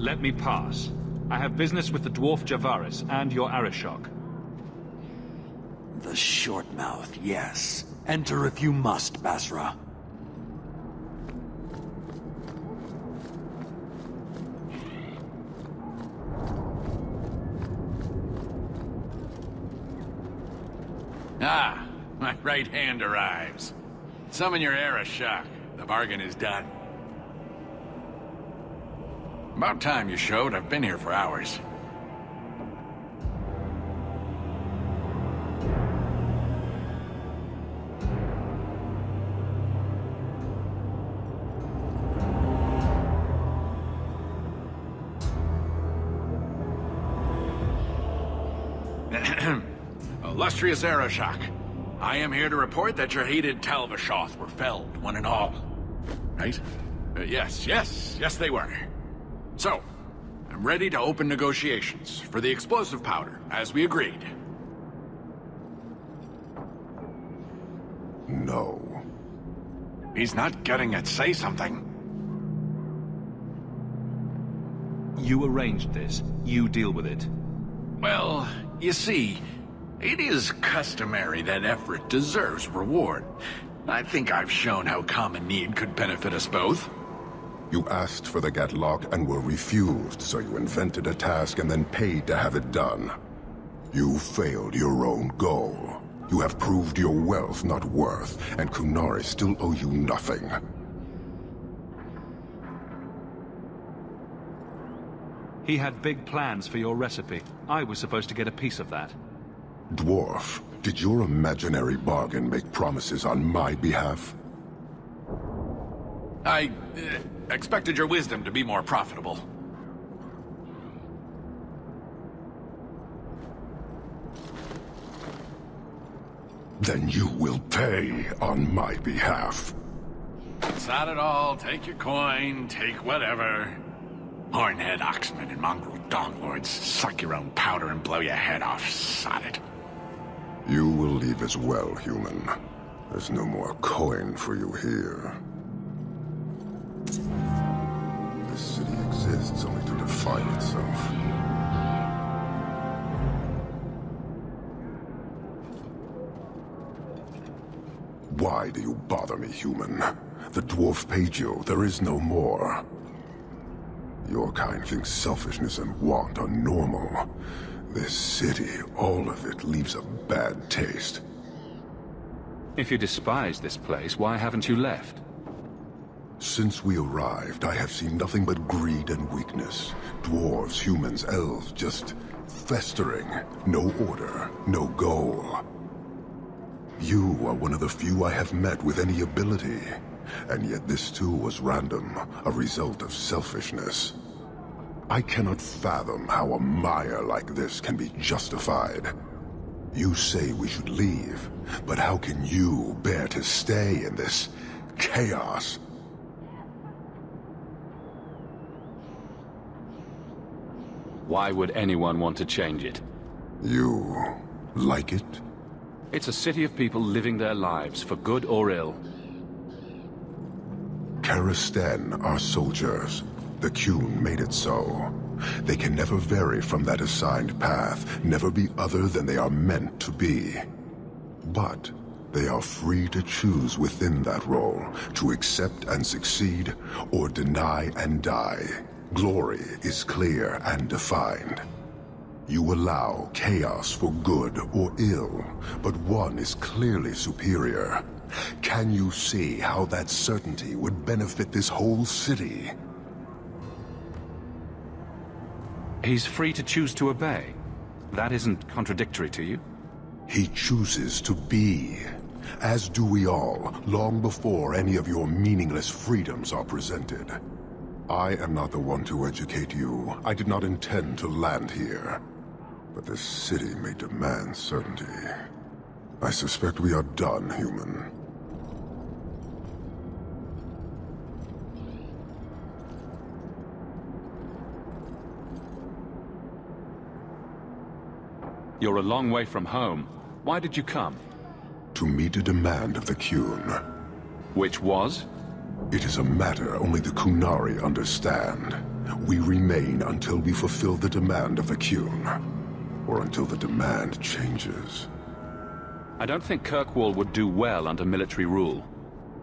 Let me pass. I have business with the dwarf Javaris and your Arishok. The short mouth, yes. Enter if you must, Basra. Ah, my right hand arrives. Summon your Arishok. The bargain is done. About time you showed. I've been here for hours. Illustrious Arishok, I am here to report that your hated Talvashoth were felled, one and all. Right? Yes, they were. So, I'm ready to open negotiations for the explosive powder, as we agreed. No. He's not getting it. Say something. You arranged this. You deal with it. Well, you see, it is customary that effort deserves reward. I think I've shown how common need could benefit us both. You asked for the Gatlock and were refused, so you invented a task and then paid to have it done. You failed your own goal. You have proved your wealth not worth, and Kunari still owe you nothing. He had big plans for your recipe. I was supposed to get a piece of that. Dwarf, did your imaginary bargain make promises on my behalf? I expected your wisdom to be more profitable. Then you will pay on my behalf. It's not at all. Take your coin, take whatever. Hornhead oxmen and mongrel donglords, suck your own powder and blow your head off, sod it. You will leave as well, human. There's no more coin for you here. This city exists only to define itself. Why do you bother me, human? The dwarf paid you. There is no more. Your kind thinks selfishness and want are normal. This city, all of it, leaves a bad taste. If you despise this place, why haven't you left? Since we arrived, I have seen nothing but greed and weakness. Dwarves, humans, elves, just festering. No order, no goal. You are one of the few I have met with any ability. And yet this too was random, a result of selfishness. I cannot fathom how a mire like this can be justified. You say we should leave, but how can you bear to stay in this chaos? Why would anyone want to change it? You like it? It's a city of people living their lives, for good or ill. Karisten are soldiers. The Qun made it so. They can never vary from that assigned path, never be other than they are meant to be. But they are free to choose within that role, to accept and succeed, or deny and die. Glory is clear and defined. You allow chaos for good or ill, but one is clearly superior. Can you see how that certainty would benefit this whole city? He's free to choose to obey. That isn't contradictory to you? He chooses to be, as do we all, long before any of your meaningless freedoms are presented. I am not the one to educate you. I did not intend to land here. But this city may demand certainty. I suspect we are done, human. You're a long way from home. Why did you come? To meet a demand of the Qun. Which was? It is a matter only the Qunari understand. We remain until we fulfill the demand of the Qun. Or until the demand changes. I don't think Kirkwall would do well under military rule.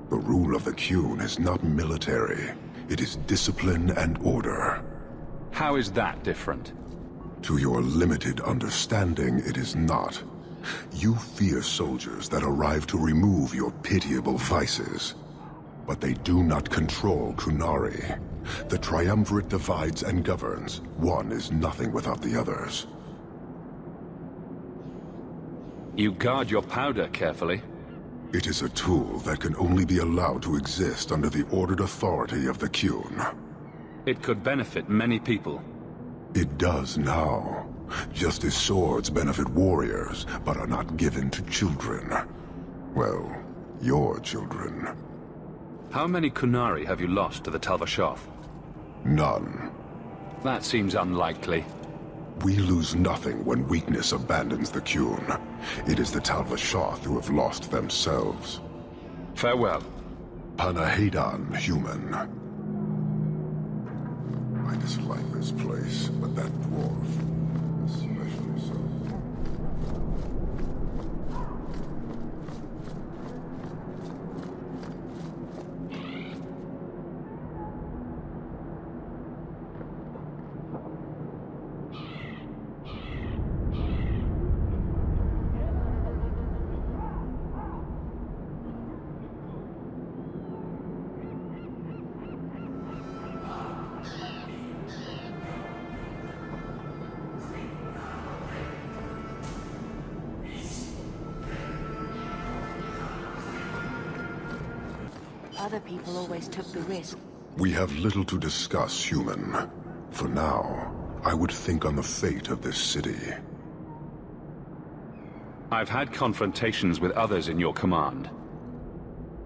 The rule of the Qun is not military. It is discipline and order. How is that different? To your limited understanding, it is not. You fear soldiers that arrive to remove your pitiable vices. But they do not control Qunari. The Triumvirate divides and governs. One is nothing without the others. You guard your powder carefully. It is a tool that can only be allowed to exist under the ordered authority of the Qun. It could benefit many people. It does now. Just as swords benefit warriors, but are not given to children. Well, your children. How many Qunari have you lost to the Tal-Vashoth? None. That seems unlikely. We lose nothing when weakness abandons the Qun. It is the Tal-Vashoth who have lost themselves. Farewell. Panahedan, human. I dislike this place, but that dwarf, especially so. Other people always took the risk. We have little to discuss, human. For now, I would think on the fate of this city. I've had confrontations with others in your command.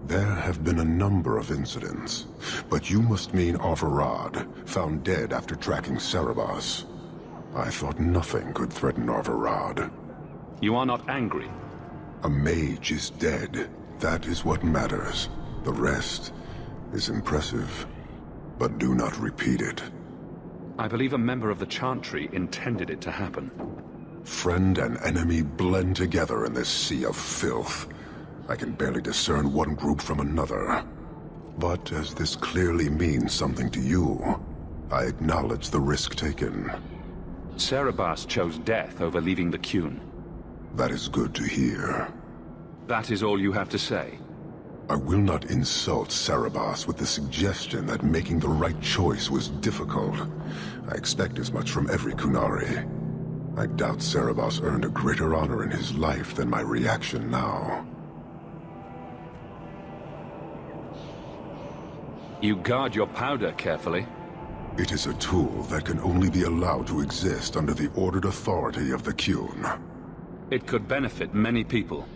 There have been a number of incidents, but you must mean Arvarad, found dead after tracking Cerebos. I thought nothing could threaten Arvarad. You are not angry. A mage is dead. That is what matters. The rest is impressive, but do not repeat it. I believe a member of the Chantry intended it to happen. Friend and enemy blend together in this sea of filth. I can barely discern one group from another. But as this clearly means something to you, I acknowledge the risk taken. Cerebos chose death over leaving the Qun. That is good to hear. That is all you have to say? I will not insult Cerebos with the suggestion that making the right choice was difficult. I expect as much from every Qunari. I doubt Cerebos earned a greater honor in his life than my reaction now. You guard your powder carefully. It is a tool that can only be allowed to exist under the ordered authority of the Qun. It could benefit many people.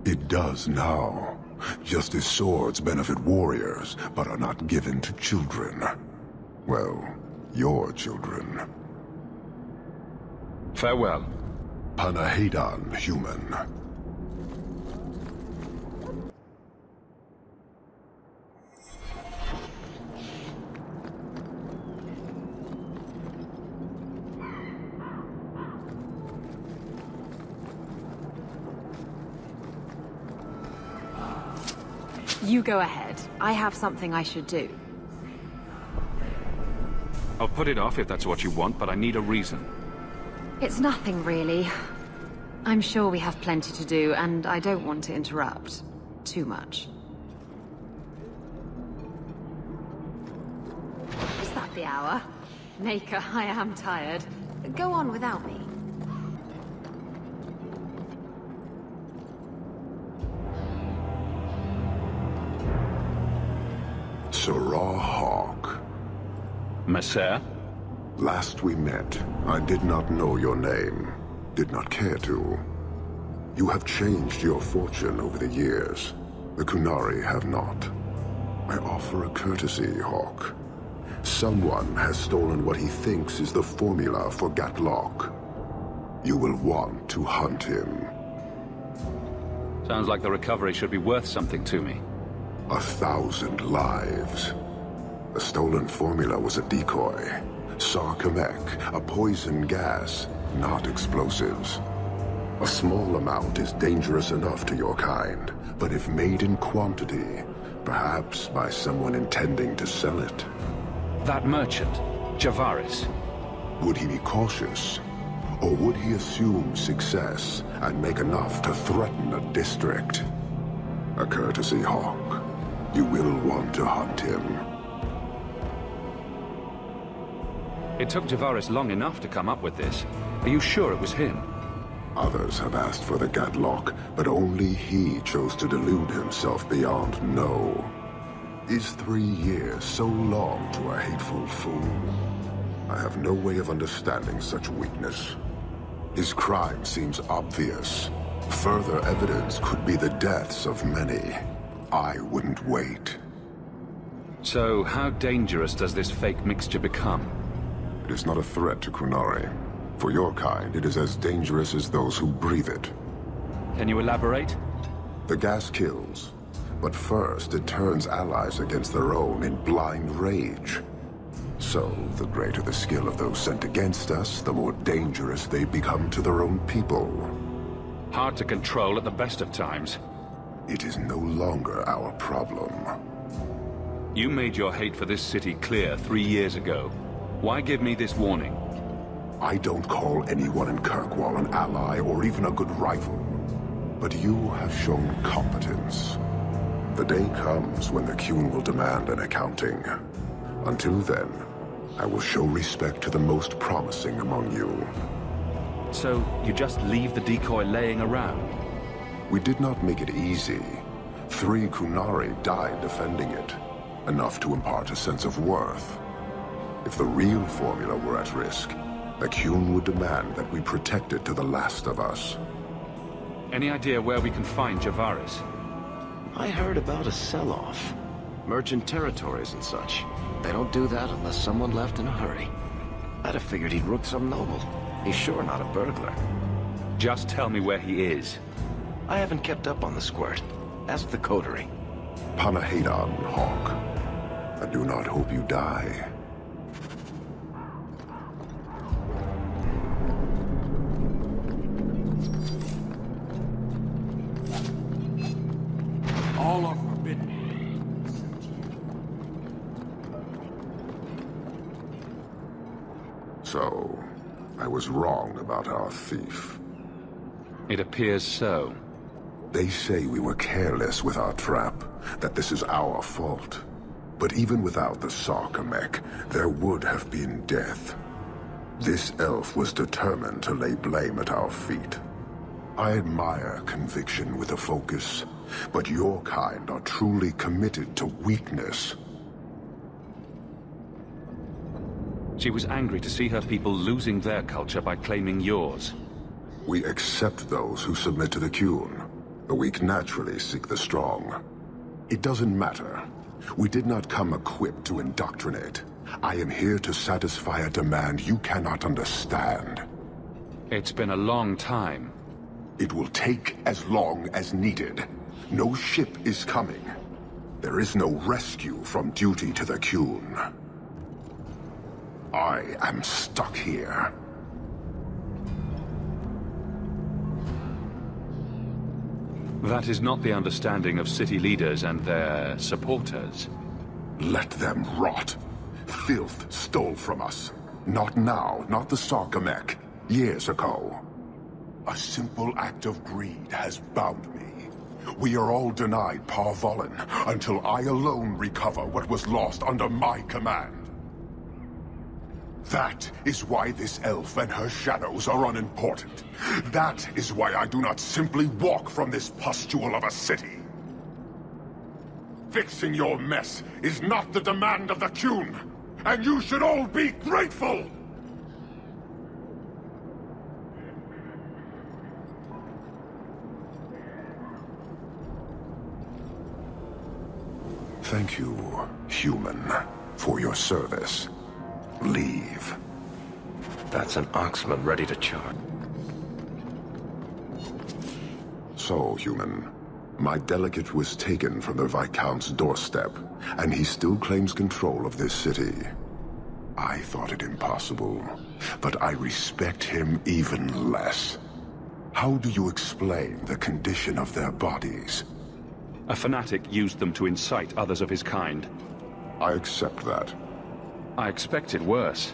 It does now. Just as swords benefit warriors, but are not given to children. Well, your children. Farewell. Panahedan, human. You go ahead. I have something I should do. I'll put it off if that's what you want, but I need a reason. It's nothing, really. I'm sure we have plenty to do, and I don't want to interrupt too much. Is that the hour? Naka, I am tired. Go on without me. Sirrah Hawke. Messer? Last we met, I did not know your name. Did not care to. You have changed your fortune over the years. The Qunari have not. I offer a courtesy, Hawke. Someone has stolen what he thinks is the formula for Gatlok. You will want to hunt him. Sounds like the recovery should be worth something to me. 1,000 lives. The stolen formula was a decoy. Sarkamek, a poison gas, not explosives. A small amount is dangerous enough to your kind, but if made in quantity, perhaps by someone intending to sell it. That merchant, Javaris. Would he be cautious? Or would he assume success and make enough to threaten a district? A courtesy, Hawke. You will want to hunt him. It took Javaris long enough to come up with this. Are you sure it was him? Others have asked for the Gadlock, but only he chose to delude himself beyond no. Is 3 years so long to a hateful fool? I have no way of understanding such weakness. His crime seems obvious. Further evidence could be the deaths of many. I wouldn't wait. So, how dangerous does this fake mixture become? It is not a threat to Kunari. For your kind, it is as dangerous as those who breathe it. Can you elaborate? The gas kills, but first it turns allies against their own in blind rage. So, the greater the skill of those sent against us, the more dangerous they become to their own people. Hard to control at the best of times. It is no longer our problem. You made your hate for this city clear 3 years ago. Why give me this warning? I don't call anyone in Kirkwall an ally or even a good rival. But you have shown competence. The day comes when the Qun will demand an accounting. Until then, I will show respect to the most promising among you. So, you just leave the decoy laying around? We did not make it easy. 3 Kunari died defending it. Enough to impart a sense of worth. If the real formula were at risk, the Qun would demand that we protect it to the last of us. Any idea where we can find Javaris? I heard about a sell-off. Merchant territories and such. They don't do that unless someone left in a hurry. I'd have figured he'd rook some noble. He's sure not a burglar. Just tell me where he is. I haven't kept up on the squirt. Ask the coterie. Panahadan, Hawke. I do not hope you die. All are forbidden. So, I was wrong about our thief. It appears so. They say we were careless with our trap, that this is our fault. But even without the Sarkamek, there would have been death. This elf was determined to lay blame at our feet. I admire conviction with a focus, but your kind are truly committed to weakness. She was angry to see her people losing their culture by claiming yours. We accept those who submit to the Qun. The weak naturally seek the strong. It doesn't matter. We did not come equipped to indoctrinate. I am here to satisfy a demand you cannot understand. It's been a long time. It will take as long as needed. No ship is coming. There is no rescue from duty to the Qun. I am stuck here. That is not the understanding of city leaders and their supporters. Let them rot. Filth stole from us. Not now, not the Sarkamek. Years ago. A simple act of greed has bound me. We are all denied Parvolin until I alone recover what was lost under my command. That is why this elf and her shadows are unimportant. That is why I do not simply walk from this pustule of a city. Fixing your mess is not the demand of the Qun, and you should all be grateful! Thank you, human, for your service. Leave. That's an Oxman ready to charge. So, human, My delegate was taken from the Viscount's doorstep, and he still claims control of this city. I thought it impossible, but I respect him even less. How do you explain the condition of their bodies? A fanatic used them to incite others of his kind. I accept that. I expected worse.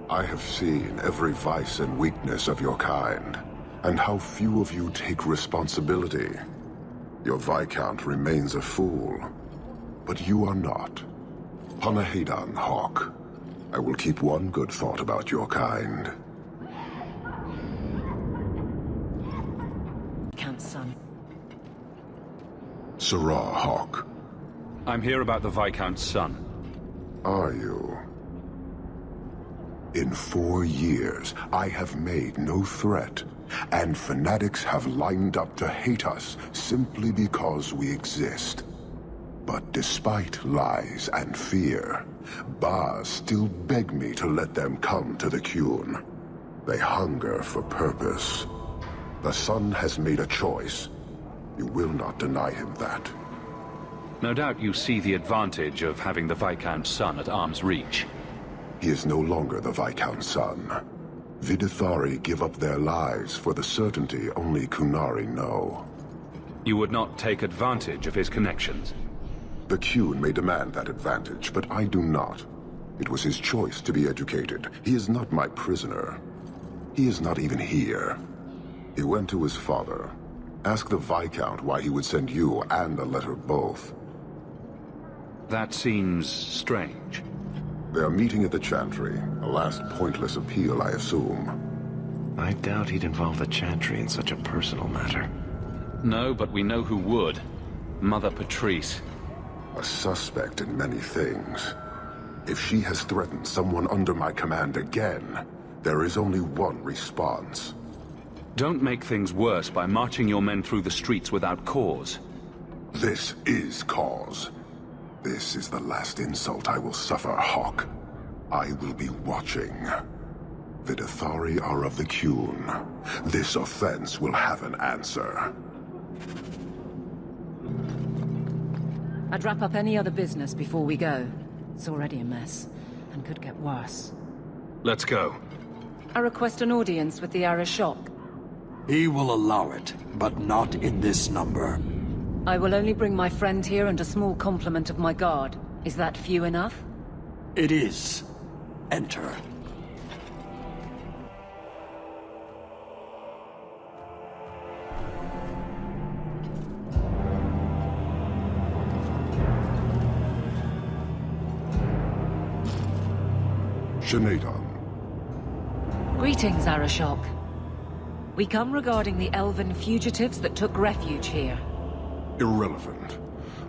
I have seen every vice and weakness of your kind, and how few of you take responsibility. Your Viscount remains a fool, but you are not. Panahedan, Hawke. I will keep one good thought about your kind. Count's son. Sirrah, Hawke. I'm here about the Viscount's son. Are you? In 4 years, I have made no threat, and fanatics have lined up to hate us simply because we exist. But despite lies and fear, Baz still beg me to let them come to the Qun. They hunger for purpose. The son has made a choice. You will not deny him that. No doubt you see the advantage of having the Viscount's son at arm's reach. He is no longer the Viscount's son. Vidithari give up their lives for the certainty only Qunari know. You would not take advantage of his connections? The Qun may demand that advantage, but I do not. It was his choice to be educated. He is not my prisoner. He is not even here. He went to his father. Ask the Viscount why he would send you and a letter both. That seems strange. They are meeting at the Chantry. A last pointless appeal, I assume. I doubt he'd involve the Chantry in such a personal matter. No, but we know who would. Mother Patrice. A suspect in many things. If she has threatened someone under my command again, there is only one response. Don't make things worse by marching your men through the streets without cause. This is cause. This is the last insult I will suffer, Hawke. I will be watching. Vidithari are of the Qun. This offense will have an answer. I'd wrap up any other business before we go. It's already a mess, and could get worse. Let's go. I request an audience with the Arishok. He will allow it, but not in this number. I will only bring my friend here and a small complement of my guard. Is that few enough? It is. Enter. Shanadon. Greetings, Arishok. We come regarding the elven fugitives that took refuge here. Irrelevant.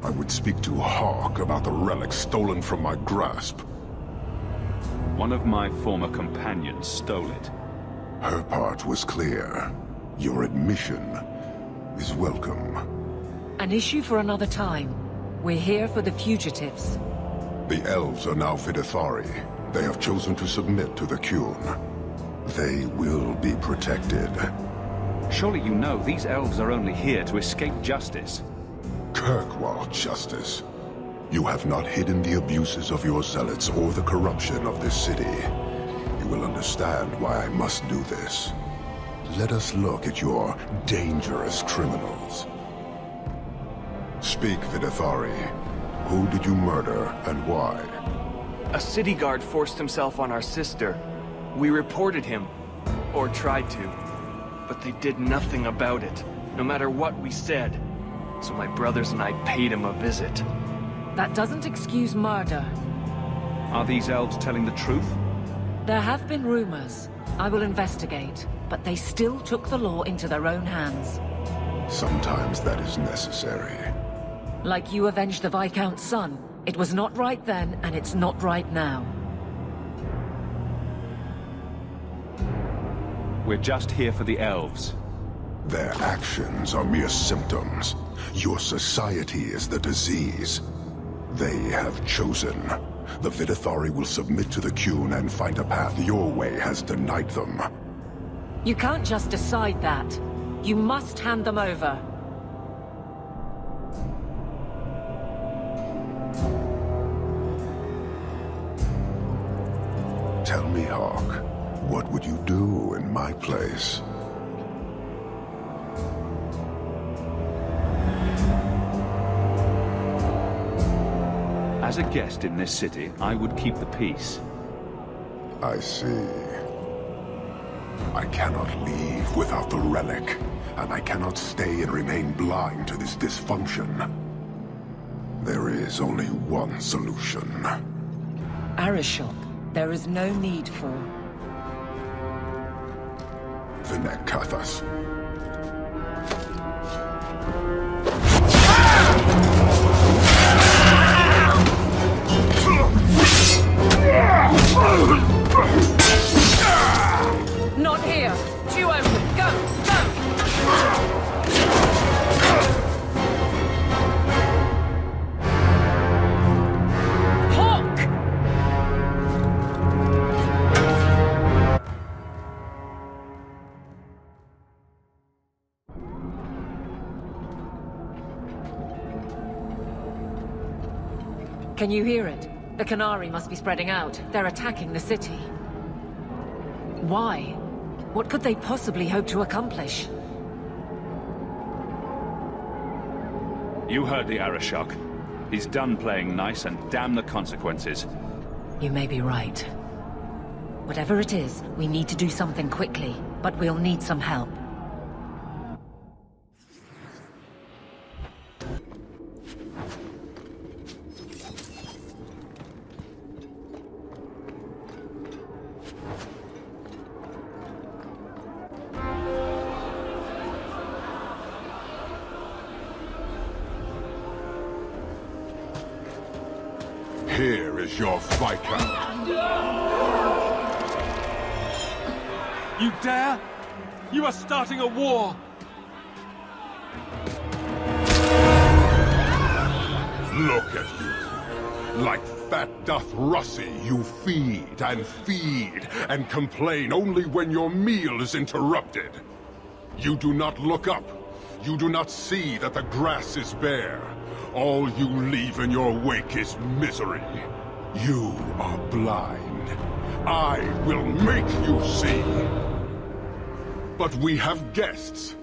I would speak to Hawke about the relic stolen from my grasp. One of my former companions stole it. Her part was clear. Your admission is welcome. An issue for another time. We're here for the fugitives. The elves are now Vidithari. They have chosen to submit to the Qun. They will be protected. Surely you know these elves are only here to escape justice. Kirkwall justice. You have not hidden the abuses of your zealots or the corruption of this city. You will understand why I must do this. Let us look at your dangerous criminals. Speak, Vidithari. Who did you murder and why? A city guard forced himself on our sister. We reported him, or tried to, but they did nothing about it, no matter what we said. So my brothers and I paid him a visit. That doesn't excuse murder. Are these elves telling the truth? There have been rumors. I will investigate, but they still took the law into their own hands. Sometimes that is necessary. Like you avenged the Viscount's son. It was not right then, and it's not right now. We're just here for the elves. Their actions are mere symptoms. Your society is the disease. They have chosen. The Vidithari will submit to the Qun and find a path your way has denied them. You can't just decide that. You must hand them over. Tell me, Hawke, what would you do in my place? As a guest in this city, I would keep the peace. I see. I cannot leave without the relic, and I cannot stay and remain blind to this dysfunction. There is only one solution. Arishok, there is no need for... Varric Tethras. Not here! Too open! Go! Go! Hawke! Can you hear it? The Canary must be spreading out. They're attacking the city. Why? What could they possibly hope to accomplish? You heard the Arishok. He's done playing nice, and damn the consequences. You may be right. Whatever it is, we need to do something quickly, but we'll need some help. Here is your Vicar. You dare? You are starting a war! Look at you. Like fat doth Russie, you feed and complain only when your meal is interrupted. You do not look up. You do not see that the grass is bare. All you leave in your wake is misery. You are blind. I will make you see. But we have guests.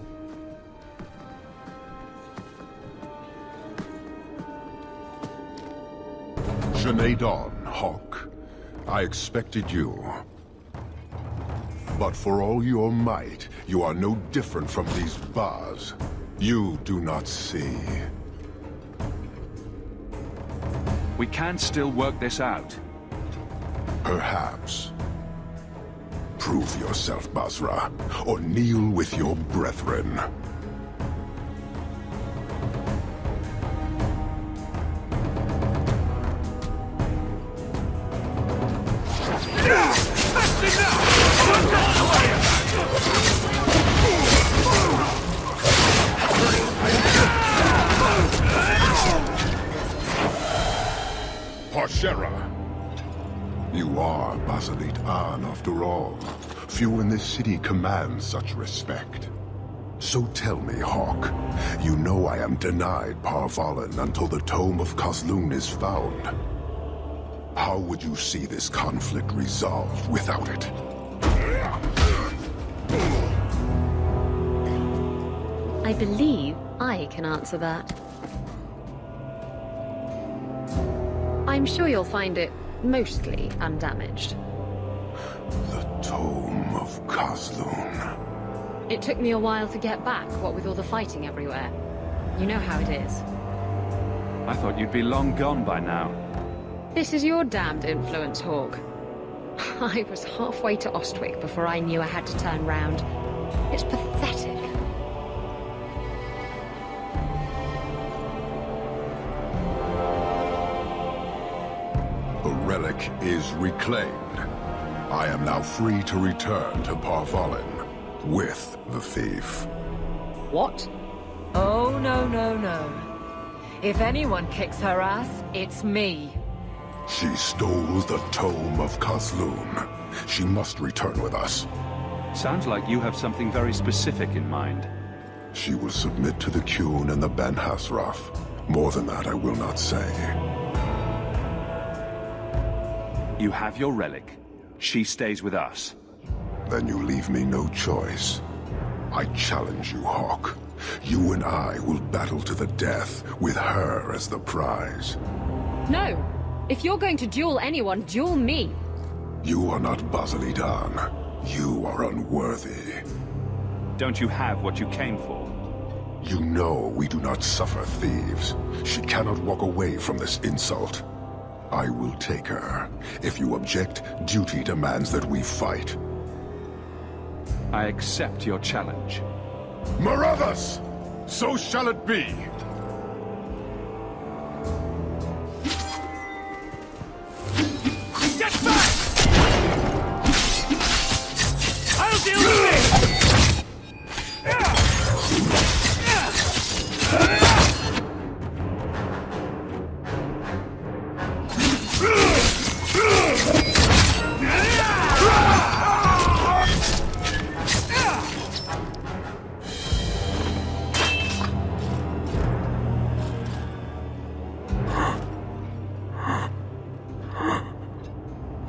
Dawn, Hawke. I expected you. But for all your might, you are no different from these bars. You do not see. We can still work this out. Perhaps. Prove yourself, Basra, or kneel with your brethren. You are Basalit An, after all. Few in this city command such respect. So tell me, Hawke, you know I am denied Parvalen until the Tome of Kozlun is found. How would you see this conflict resolved without it? I believe I can answer that. I'm sure you'll find it mostly undamaged. The Tome of Kozlun. It took me a while to get back, what with all the fighting everywhere. You know how it is. I thought you'd be long gone by now. This is your damned influence, Hawke. I was halfway to Ostwick before I knew I had to turn round. It's pathetic. The relic is reclaimed. I am now free to return to Parvalen with the thief. What? Oh, no, no, no. If anyone kicks her ass, it's me. She stole the Tome of Kozlun. She must return with us. Sounds like you have something very specific in mind. She will submit to the Qun and the Ben Hasraf. More than that I will not say. You have your relic. She stays with us. Then you leave me no choice. I challenge you, Hawke. You and I will battle to the death, with her as the prize. No! If you're going to duel anyone, duel me! You are not Basilidan. You are unworthy. Don't you have what you came for? You know we do not suffer thieves. She cannot walk away from this insult. I will take her. If you object, duty demands that we fight. I accept your challenge. Marathas! So shall it be! Get back! I'll deal with it!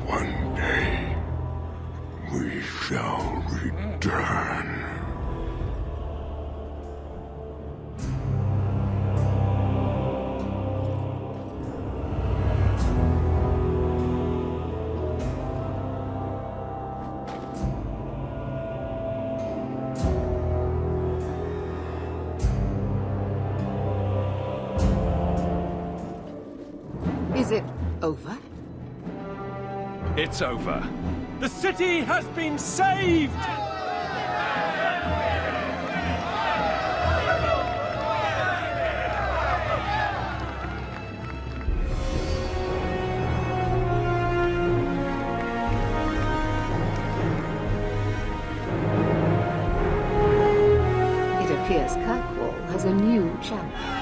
One day, we shall return. Is it over? It's over. The city has been saved! It appears Kirkwall has a new champion.